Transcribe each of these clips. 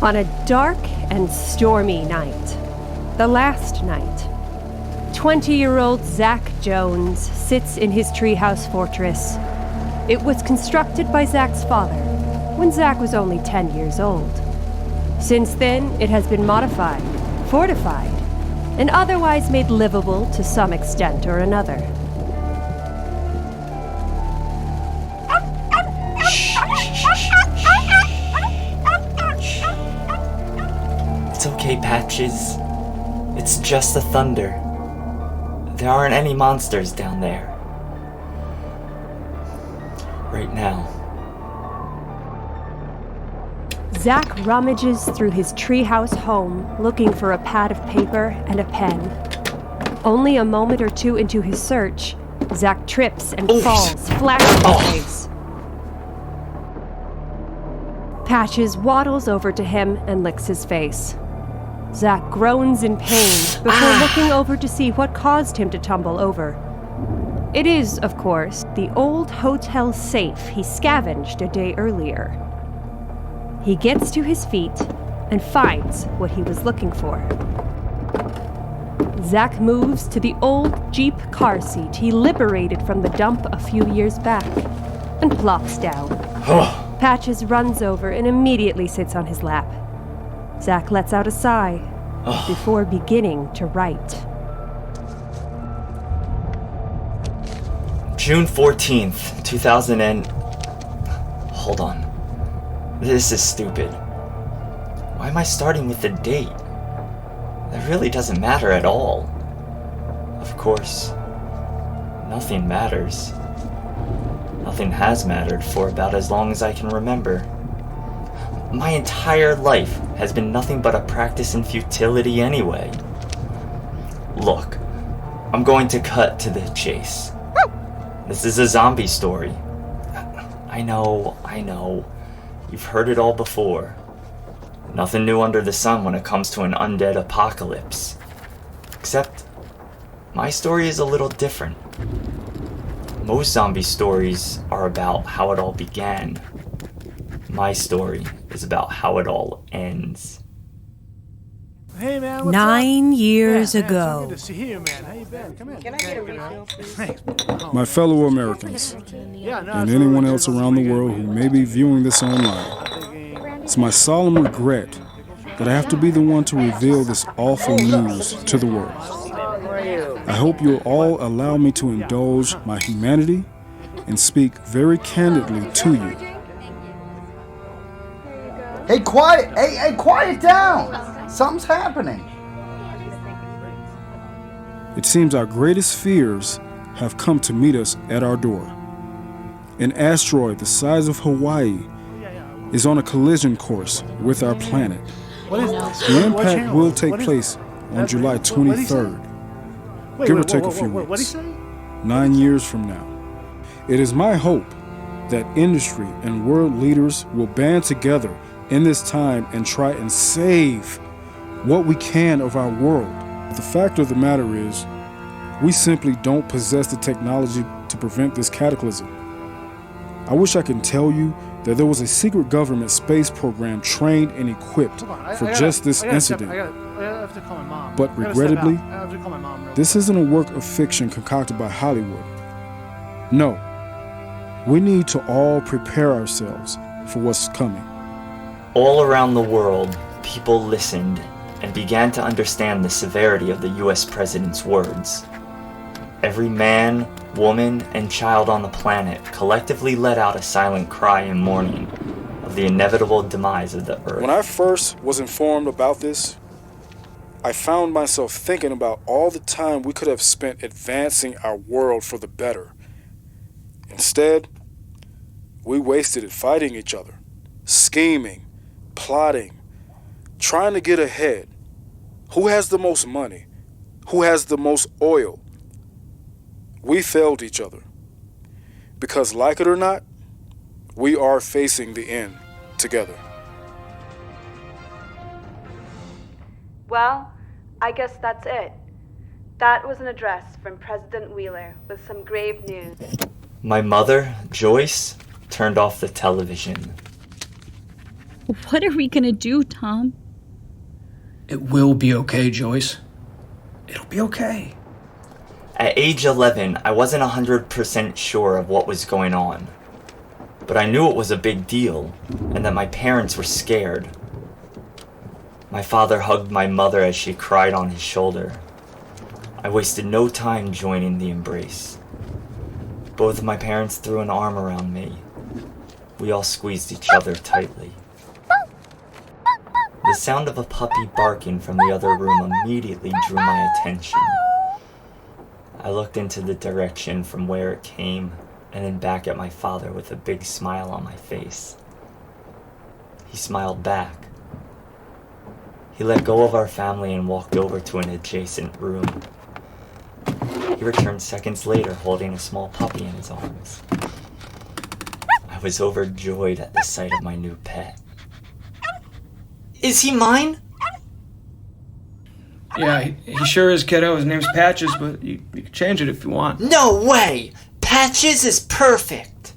On a dark and stormy night, the last night, 20-year-old Zach Jones sits in his treehouse fortress. It was constructed by Zach's father when Zach was only 10 years old. Since then, it has been modified, fortified, and otherwise made livable to some extent or another. It's okay, Patches. It's just the thunder. There aren't any monsters down there. Right now. Zach rummages through his treehouse home, looking for a pad of paper and a pen. Only a moment or two into his search, Zach trips and falls flat on his face. Patches waddles over to him and licks his face. Zach groans in pain before looking over to see what caused him to tumble over. It is, of course, the old hotel safe he scavenged a day earlier. He gets to his feet and finds what he was looking for. Zach moves to the old Jeep car seat he liberated from the dump a few years back and plops down. Patches runs over and immediately sits on his lap. Zach lets out a sigh before beginning to write. June 14th, 2000 and... Hold on. This is stupid. Why am I starting with the date? That really doesn't matter at all. Of course, nothing matters. Nothing has mattered for about as long as I can remember. My entire life has been nothing but a practice in futility anyway. Look, I'm going to cut to the chase. This is a zombie story. I know. You've heard it all before. Nothing new under the sun when it comes to an undead apocalypse. Except, my story is a little different. Most zombie stories are about how it all began. My story is about how it all ends. Hey man, what's 9 years man, ago. Good to see you, man. How you been? Come in. Can I get a refill, please? My fellow Americans, and anyone else around the world who may be viewing this online, it's my solemn regret that I have to be the one to reveal this awful news to the world. I hope you'll all allow me to indulge my humanity and speak very candidly to you. Hey, quiet! Hey, quiet down! Something's happening. It seems our greatest fears have come to meet us at our door. An asteroid the size of Hawaii is on a collision course with our planet. The impact will take place on July 23rd, give or take a few weeks, 9 years from now. It is my hope that industry and world leaders will band together in this time and try and save what we can of our world. The fact of the matter is, we simply don't possess the technology to prevent this cataclysm. I wish I could tell you that there was a secret government space program trained and equipped for just this incident. I have to call my mom. But regrettably, I have to call my mom. this isn't a work of fiction concocted by Hollywood. No, we need to all prepare ourselves for what's coming. All around the world, people listened and began to understand the severity of the US president's words. Every man, woman, and child on the planet collectively let out a silent cry in mourning of the inevitable demise of the Earth. When I first was informed about this, I found myself thinking about all the time we could have spent advancing our world for the better. Instead, we wasted it fighting each other, scheming, plotting, trying to get ahead. Who has the most money? Who has the most oil? We failed each other. Because, like it or not, we are facing the end together. Well, I guess that's it. That was an address from President Wheeler with some grave news. My mother, Joyce, turned off the television. What are we gonna do, Tom? It will be okay, Joyce. It'll be okay. At age 11, I wasn't 100% sure of what was going on. But I knew it was a big deal, and that my parents were scared. My father hugged my mother as she cried on his shoulder. I wasted no time joining the embrace. Both of my parents threw an arm around me. We all squeezed each other tightly. The sound of a puppy barking from the other room immediately drew my attention. I looked into the direction from where it came, and then back at my father with a big smile on my face. He smiled back. He let go of our family and walked over to an adjacent room. He returned seconds later holding a small puppy in his arms. I was overjoyed at the sight of my new pet. Is he mine? Yeah, he sure is, kiddo. His name's Patches, but you can change it if you want. No way! Patches is perfect!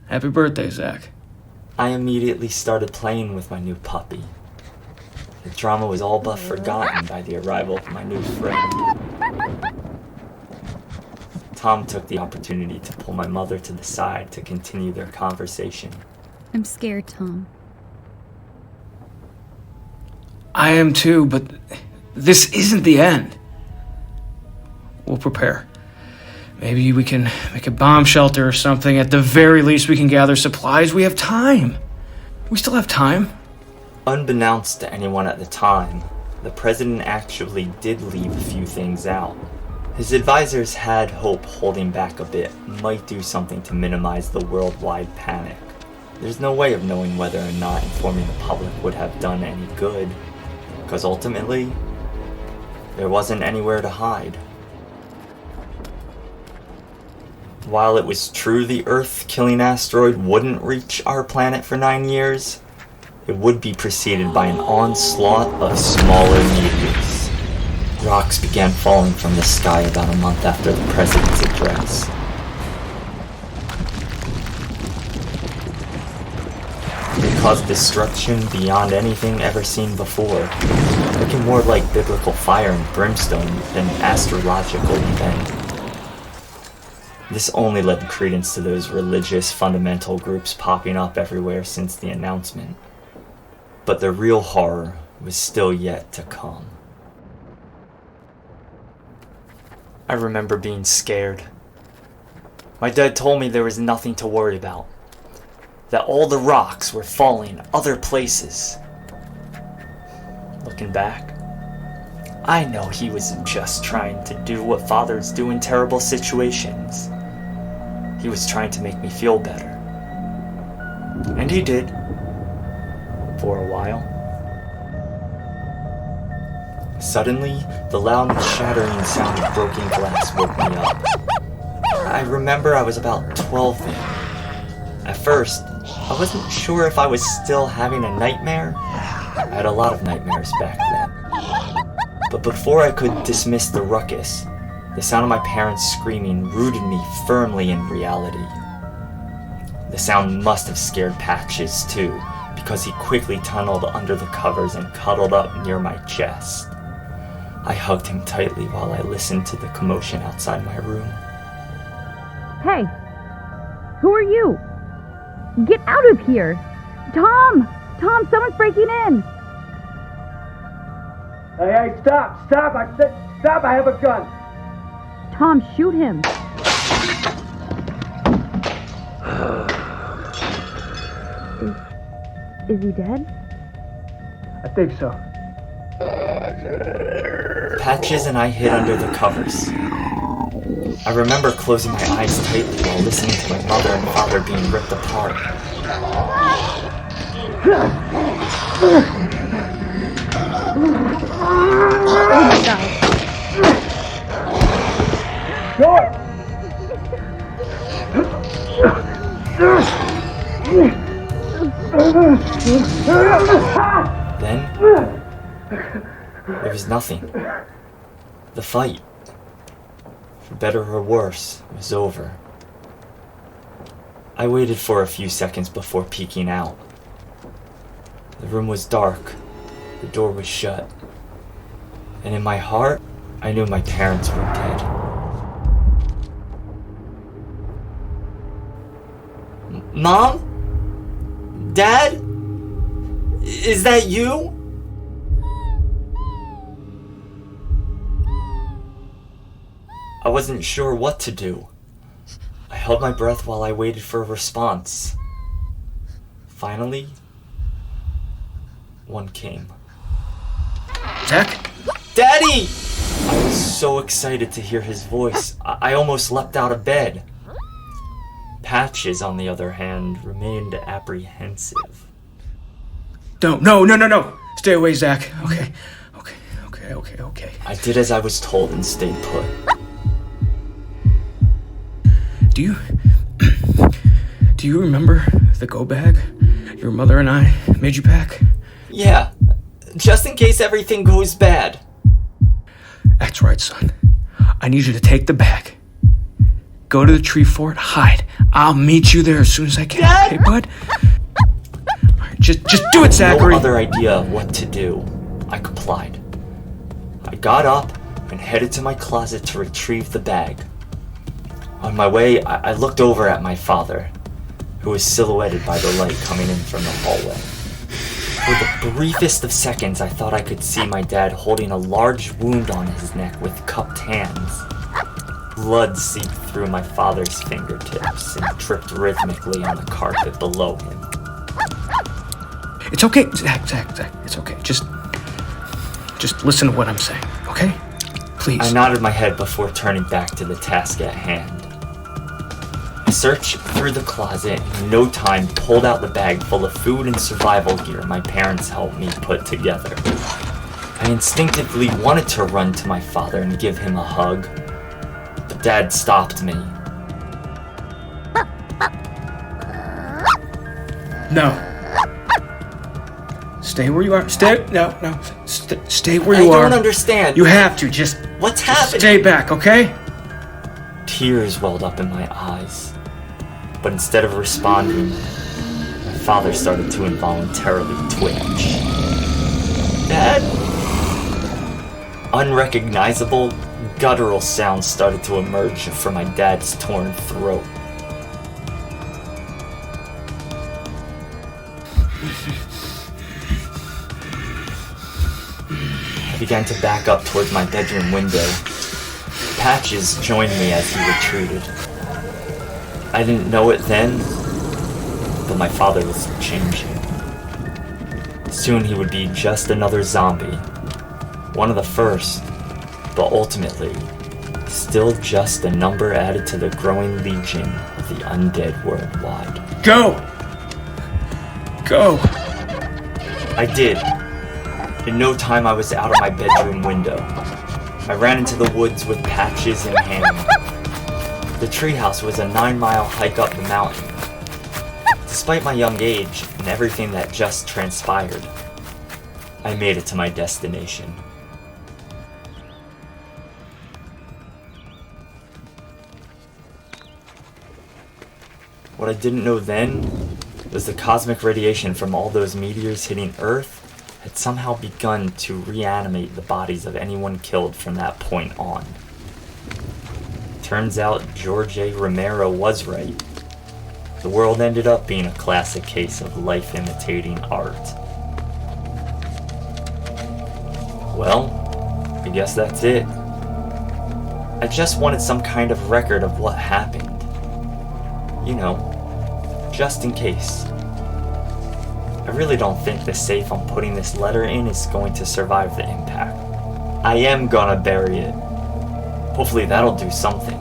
Happy birthday, Zach. I immediately started playing with my new puppy. The drama was all but forgotten by the arrival of my new friend. Tom took the opportunity to pull my mother to the side to continue their conversation. I'm scared, Tom. I am too, but this isn't the end. We'll prepare. Maybe we can make a bomb shelter or something. At the very least, we can gather supplies. We have time. We still have time. Unbeknownst to anyone at the time, the president actually did leave a few things out. His advisors had hope holding back a bit might do something to minimize the worldwide panic. There's no way of knowing whether or not informing the public would have done any good, because ultimately, there wasn't anywhere to hide. While it was true the Earth-killing asteroid wouldn't reach our planet for 9 years, it would be preceded by an onslaught of smaller meteors. Rocks began falling from the sky about a month after the president's address. It caused destruction beyond anything ever seen before, looking more like biblical fire and brimstone than an astrological event. This only led credence to those religious fundamental groups popping up everywhere since the announcement. But the real horror was still yet to come. I remember being scared. My dad told me there was nothing to worry about, that all the rocks were falling other places. Looking back, I know he was just trying to do what fathers do in terrible situations. He was trying to make me feel better. And he did. For a while. Suddenly, the loud shattering sound of broken glass woke me up. I remember I was about 12 then. At first, I wasn't sure if I was still having a nightmare. I had a lot of nightmares back then. But before I could dismiss the ruckus, the sound of my parents screaming rooted me firmly in reality. The sound must have scared Patches too, because he quickly tunneled under the covers and cuddled up near my chest. I hugged him tightly while I listened to the commotion outside my room. Hey! Who are you? Get out of here! Tom! Tom, someone's breaking in! Hey, stop! I said stop! I have a gun! Tom, shoot him! Is he dead? I think so. Patches and I hid under the covers. I remember closing my eyes tightly while listening to my mother and father being ripped apart. Oh my God. Then, there was nothing. The fight, for better or worse, was over. I waited for a few seconds before peeking out. The room was dark. The door was shut. And in my heart, I knew my parents were dead. Mom? Dad? Is that you? I wasn't sure what to do. I held my breath while I waited for a response. Finally, one came. Zach? Daddy! I was so excited to hear his voice, I almost leapt out of bed. Patches, on the other hand, remained apprehensive. No. Stay away, Zach. Okay. I did as I was told and stayed put. Do you remember the go bag your mother and I made you pack? Yeah, just in case everything goes bad. That's right, son. I need you to take the bag. Go to the tree fort, hide. I'll meet you there as soon as I can, Dad? okay, bud? All right, just do it, Zachary. No other idea of what to do. I complied. I got up and headed to my closet to retrieve the bag. On my way, I looked over at my father, who was silhouetted by the light coming in from the hallway. For the briefest of seconds, I thought I could see my dad holding a large wound on his neck with cupped hands. Blood seeped through my father's fingertips and dripped rhythmically on the carpet below him. It's okay, Zach. It's okay. Just listen to what I'm saying, okay? Please. I nodded my head before turning back to the task at hand. I searched through the closet and in no time pulled out the bag full of food and survival gear my parents helped me put together. I instinctively wanted to run to my father and give him a hug, but Dad stopped me. No. Stay where you are. Stay where you are. I don't understand. You have to. Just happening? Stay back, okay? Tears welled up in my eyes, but instead of responding, my father started to involuntarily twitch. Dad? Unrecognizable, guttural sounds started to emerge from my dad's torn throat. I began to back up towards my bedroom window. Patches joined me as he retreated. I didn't know it then, but my father was changing. Soon he would be just another zombie. One of the first, but ultimately, still just a number added to the growing legion of the undead worldwide. Go! I did. In no time I was out of my bedroom window. I ran into the woods with Patches in hand. The treehouse was a 9-mile hike up the mountain. Despite my young age and everything that just transpired, I made it to my destination. What I didn't know then was the cosmic radiation from all those meteors hitting Earth had somehow begun to reanimate the bodies of anyone killed from that point on. Turns out George A. Romero was right. The world ended up being a classic case of life imitating art. Well, I guess that's it. I just wanted some kind of record of what happened. You know, just in case. I really don't think the safe I'm putting this letter in is going to survive the impact. I am gonna bury it. Hopefully that'll do something.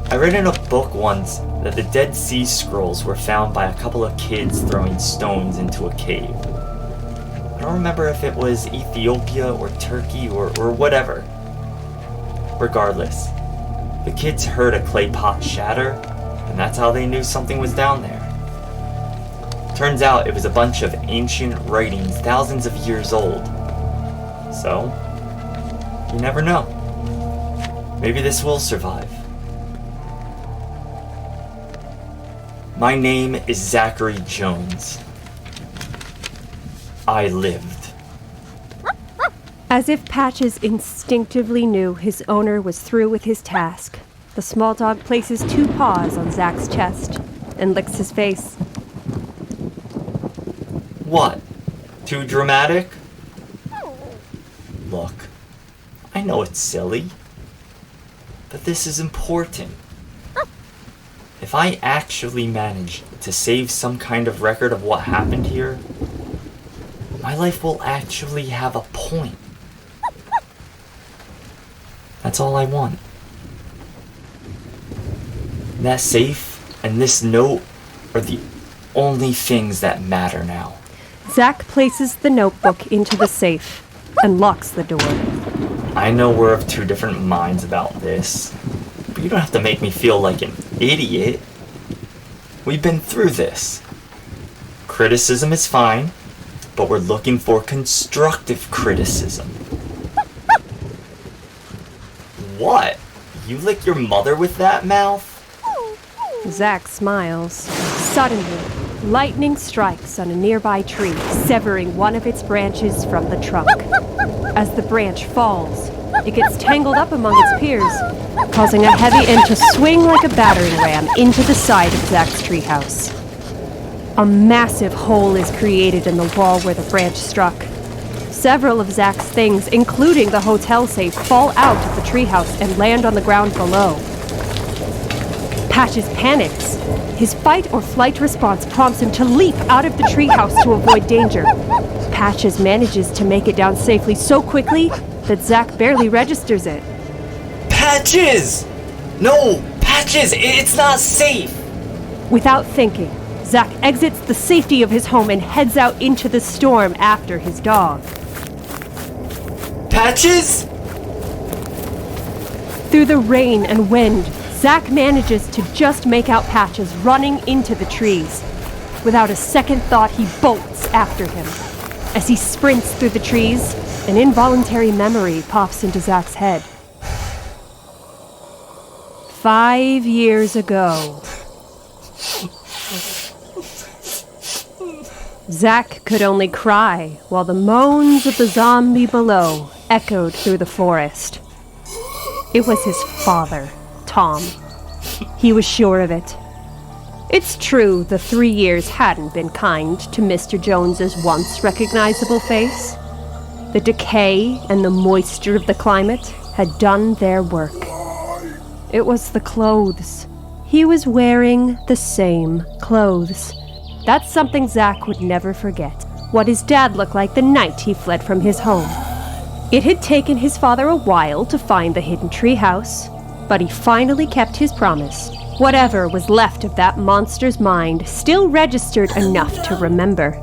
I read in a book once that the Dead Sea Scrolls were found by a couple of kids throwing stones into a cave. I don't remember if it was Ethiopia or Turkey or whatever. Regardless, the kids heard a clay pot shatter, and that's how they knew something was down there. Turns out it was a bunch of ancient writings thousands of years old. So, you never know. Maybe this will survive. My name is Zachary Jones. I lived. As if Patches instinctively knew his owner was through with his task, the small dog places 2 paws on Zach's chest and licks his face. What? Too dramatic? Look, I know it's silly, but this is important. If I actually manage to save some kind of record of what happened here, my life will actually have a point. That's all I want. That safe and this note are the only things that matter now. Zach places the notebook into the safe and locks the door. I know we're of 2 different minds about this, but you don't have to make me feel like an idiot. We've been through this. Criticism is fine, but we're looking for constructive criticism. What? You lick your mother with that mouth? Zach smiles. Suddenly, lightning strikes on a nearby tree, severing one of its branches from the trunk. As the branch falls, it gets tangled up among its peers, causing a heavy end to swing like a battering ram into the side of Zach's treehouse. A massive hole is created in the wall where the branch struck. Several of Zach's things, including the hotel safe, fall out of the treehouse and land on the ground below. Patches panics. His fight or flight response prompts him to leap out of the treehouse to avoid danger. Patches manages to make it down safely so quickly that Zach barely registers it. Patches! No! Patches! It's not safe! Without thinking, Zach exits the safety of his home and heads out into the storm after his dog. Patches? Through the rain and wind, Zach manages to just make out Patches running into the trees. Without a second thought, he bolts after him. As he sprints through the trees, an involuntary memory pops into Zach's head. 5 years ago. Zach could only cry while the moans of the zombie below echoed through the forest. It was his father, Tom. He was sure of it. It's true the 3 years hadn't been kind to Mr. Jones's once recognizable face. The decay and the moisture of the climate had done their work. It was the clothes. He was wearing the same clothes. That's something Zach would never forget. What his dad looked like the night he fled from his home. It had taken his father a while to find the hidden treehouse, but he finally kept his promise. Whatever was left of that monster's mind still registered enough to remember.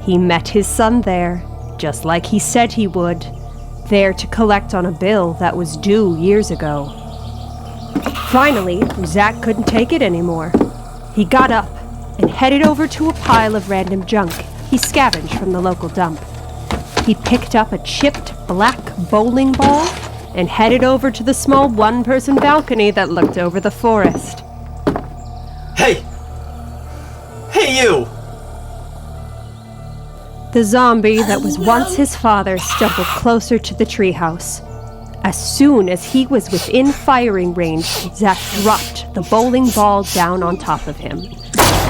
He met his son there, just like he said he would, there to collect on a bill that was due years ago. Finally, Zach couldn't take it anymore. He got up and headed over to a pile of random junk he scavenged from the local dump. He picked up a chipped black bowling ball and headed over to the small one-person balcony that looked over the forest. Hey! Hey, you! The zombie that was once his father stumbled closer to the treehouse. As soon as he was within firing range, Zach dropped the bowling ball down on top of him.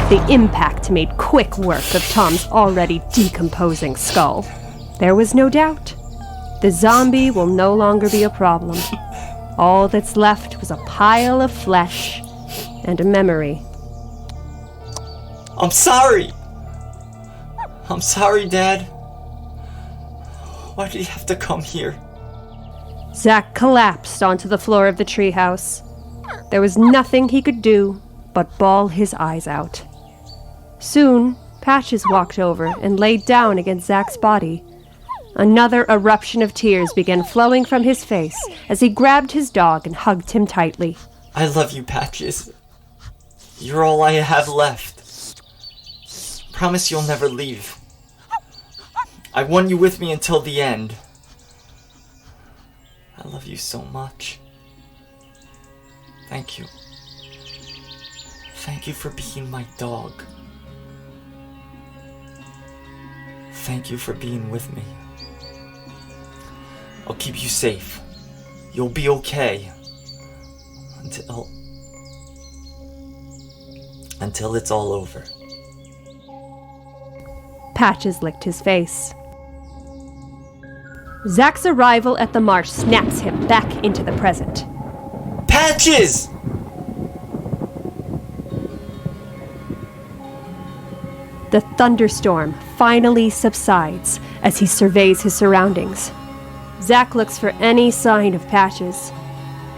The impact made quick work of Tom's already decomposing skull. There was no doubt. The zombie will no longer be a problem. All that's left was a pile of flesh and a memory. I'm sorry! I'm sorry, Dad. Why did you have to come here? Zach collapsed onto the floor of the treehouse. There was nothing he could do but bawl his eyes out. Soon, Patches walked over and laid down against Zach's body. Another eruption of tears began flowing from his face as he grabbed his dog and hugged him tightly. I love you, Patches. You're all I have left. Promise you'll never leave. I want you with me until the end. I love you so much. Thank you. Thank you for being my dog. Thank you for being with me. I'll keep you safe. You'll be okay. Until it's all over. Patches licked his face. Zach's arrival at the marsh snaps him back into the present. Patches! The thunderstorm finally subsides as he surveys his surroundings. Zach looks for any sign of Patches.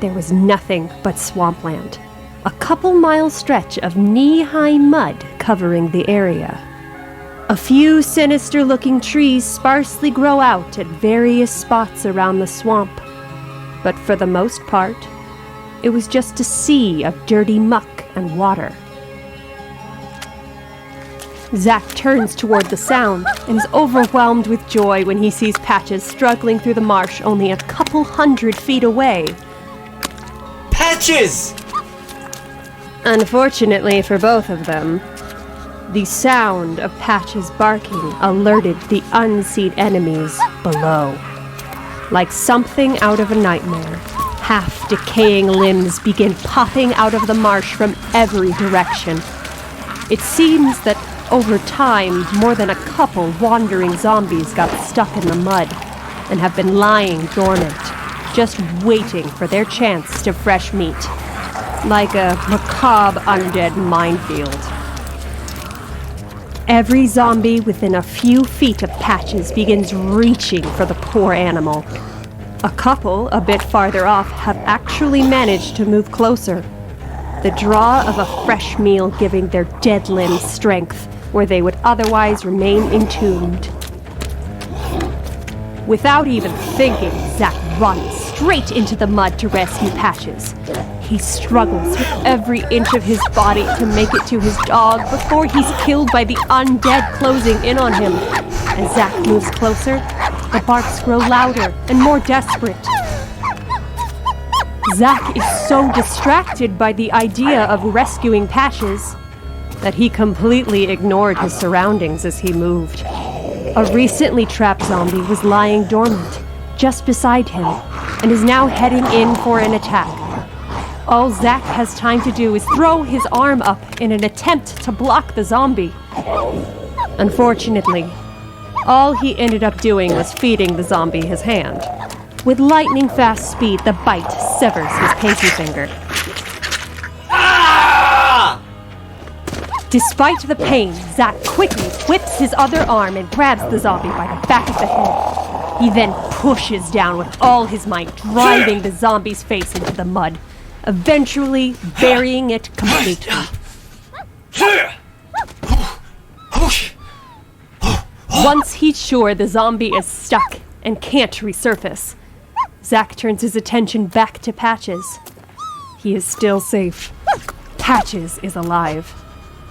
There was nothing but swampland. A couple-mile stretch of knee-high mud covering the area. A few sinister-looking trees sparsely grow out at various spots around the swamp. But for the most part, it was just a sea of dirty muck and water. Zach turns toward the sound and is overwhelmed with joy when he sees Patches struggling through the marsh only a couple 100 feet away. Patches! Unfortunately for both of them, the sound of Patches barking alerted the unseen enemies below. Like something out of a nightmare, half-decaying limbs begin popping out of the marsh from every direction. It seems that over time, more than a couple wandering zombies got stuck in the mud and have been lying dormant, just waiting for their chance to fresh meat. Like a macabre undead minefield. Every zombie within a few feet of Patches begins reaching for the poor animal. A couple, a bit farther off, have actually managed to move closer. The draw of a fresh meal giving their dead limbs strength where they would otherwise remain entombed. Without even thinking, Zach runs straight into the mud to rescue Patches. He struggles with every inch of his body to make it to his dog before he's killed by the undead closing in on him. As Zach moves closer, the barks grow louder and more desperate. Zach is so distracted by the idea of rescuing Patches that he completely ignored his surroundings as he moved. A recently trapped zombie was lying dormant just beside him and is now heading in for an attack. All Zach has time to do is throw his arm up in an attempt to block the zombie. Unfortunately, all he ended up doing was feeding the zombie his hand. With lightning-fast speed, the bite severs his pinky finger. Despite the pain, Zach quickly whips his other arm and grabs the zombie by the back of the head. He then pushes down with all his might, driving the zombie's face into the mud, eventually burying it completely. Once he's sure the zombie is stuck and can't resurface, Zach turns his attention back to Patches. He is still safe. Patches is alive.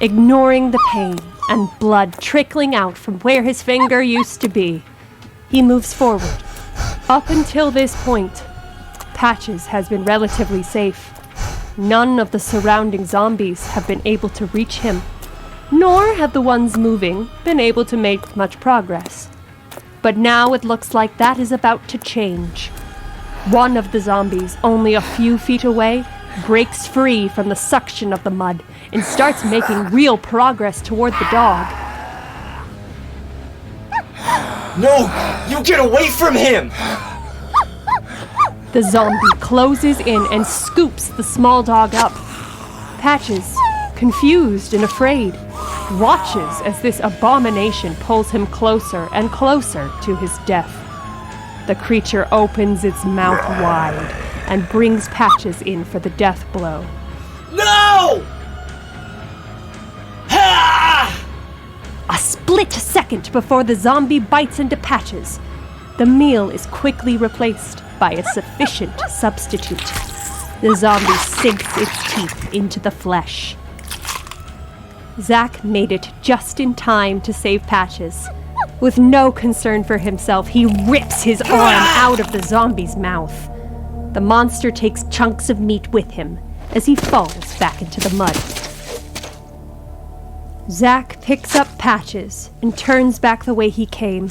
Ignoring the pain and blood trickling out from where his finger used to be, he moves forward. Up until this point, Patches has been relatively safe. None of the surrounding zombies have been able to reach him, nor have the ones moving been able to make much progress. But now it looks like that is about to change. One of the zombies, only a few feet away, breaks free from the suction of the mud and starts making real progress toward the dog. No! You get away from him! The zombie closes in and scoops the small dog up. Patches, confused and afraid, watches as this abomination pulls him closer and closer to his death. The creature opens its mouth wide and brings Patches in for the death blow. No! A split second before the zombie bites into Patches, the meal is quickly replaced by a sufficient substitute. The zombie sinks its teeth into the flesh. Zach made it just in time to save Patches. With no concern for himself, he rips his arm out of the zombie's mouth. The monster takes chunks of meat with him as he falls back into the mud. Zach picks up Patches and turns back the way he came.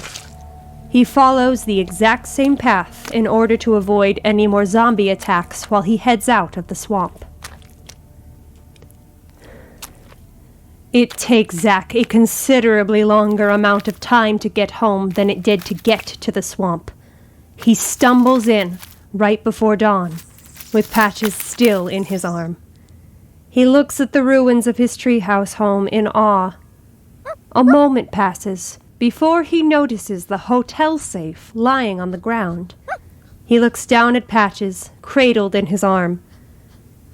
He follows the exact same path in order to avoid any more zombie attacks while he heads out of the swamp. It takes Zach a considerably longer amount of time to get home than it did to get to the swamp. He stumbles in right before dawn, with Patches still in his arm. He looks at the ruins of his treehouse home in awe. A moment passes before he notices the hotel safe lying on the ground. He looks down at Patches, cradled in his arm.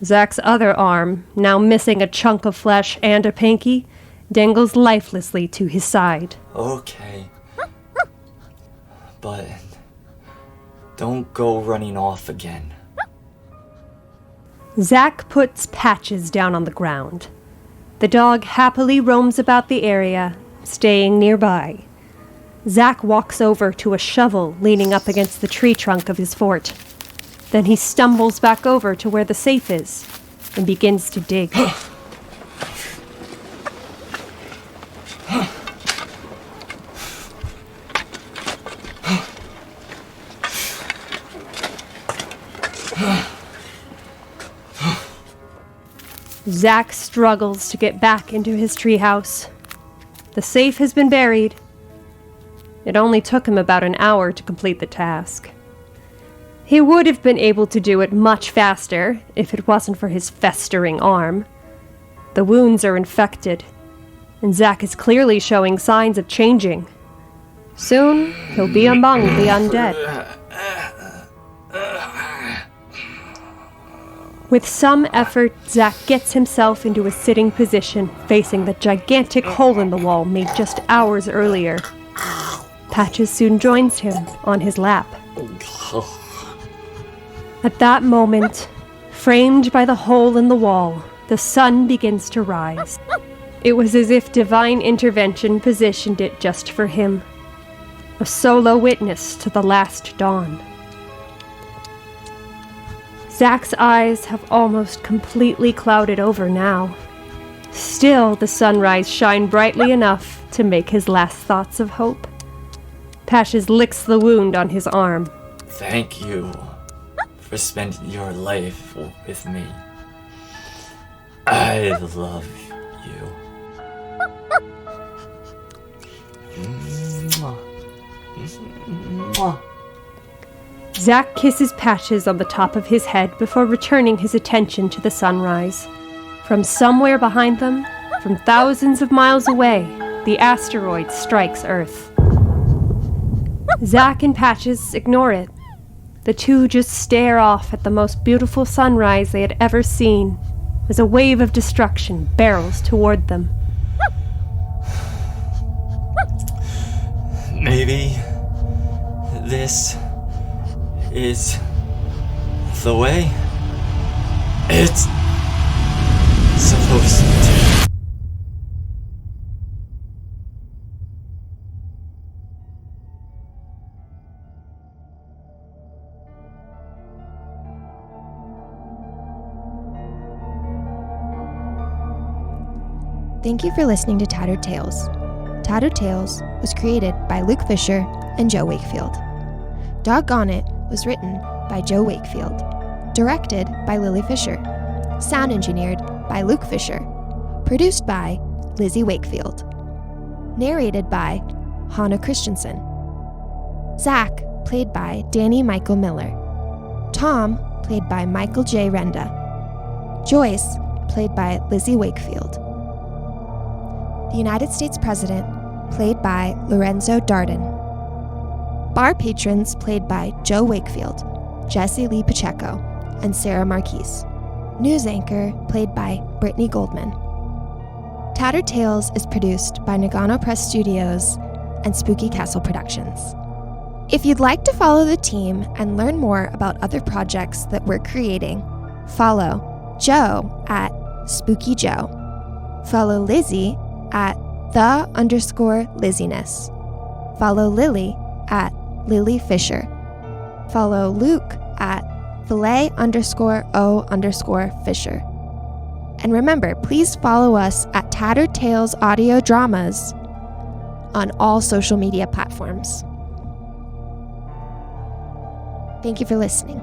Zach's other arm, now missing a chunk of flesh and a pinky, dangles lifelessly to his side. Okay. But don't go running off again. Zach puts Patches down on the ground. The dog happily roams about the area, staying nearby. Zach walks over to a shovel leaning up against the tree trunk of his fort. Then he stumbles back over to where the safe is and begins to dig. Zach struggles to get back into his treehouse. The safe has been buried. It only took him about an hour to complete the task. He would have been able to do it much faster if it wasn't for his festering arm. The wounds are infected, and Zach is clearly showing signs of changing. Soon, he'll be among the undead. With some effort, Zach gets himself into a sitting position, facing the gigantic hole in the wall made just hours earlier. Patches soon joins him on his lap. At that moment, framed by the hole in the wall, the sun begins to rise. It was as if divine intervention positioned it just for him. A solo witness to the last dawn. Zach's eyes have almost completely clouded over now. Still, the sunrise shine brightly enough to make his last thoughts of hope. Patches licks the wound on his arm. Thank you for spending your life with me. I love you. Zach kisses Patches on the top of his head before returning his attention to the sunrise. From somewhere behind them, from thousands of miles away, the asteroid strikes Earth. Zach and Patches ignore it. The two just stare off at the most beautiful sunrise they had ever seen as a wave of destruction barrels toward them. Maybe this is the way it's supposed to. Thank you for listening to Tattered Tales. Tattered Tales was created by Luke Fisher and Joe Wakefield. Doggone It was written by Joe Wakefield. Directed by Lily Fisher. Sound engineered by Luke Fisher. Produced by Lizzie Wakefield. Narrated by Hannah Christensen. Zach, played by Danny Michael Miller. Tom, played by Michael J. Renda. Joyce, played by Lizzie Wakefield. The United States President, played by Lorenzo Darden. Bar patrons, played by Joe Wakefield, Jesse Lee Pacheco, and Sarah Marquise. News anchor, played by Brittany Goldman. Tattered Tales is produced by Nagano Press Studios and Spooky Castle Productions. If you'd like to follow the team and learn more about other projects that we're creating, follow Joe at Spooky Joe. Follow Lizzie at _Lizziness. Follow Lily at Lily Fisher. Follow Luke at filet_o_Fisher. And remember, please follow us at Tattered Tales Audio Dramas on all social media platforms. Thank you for listening.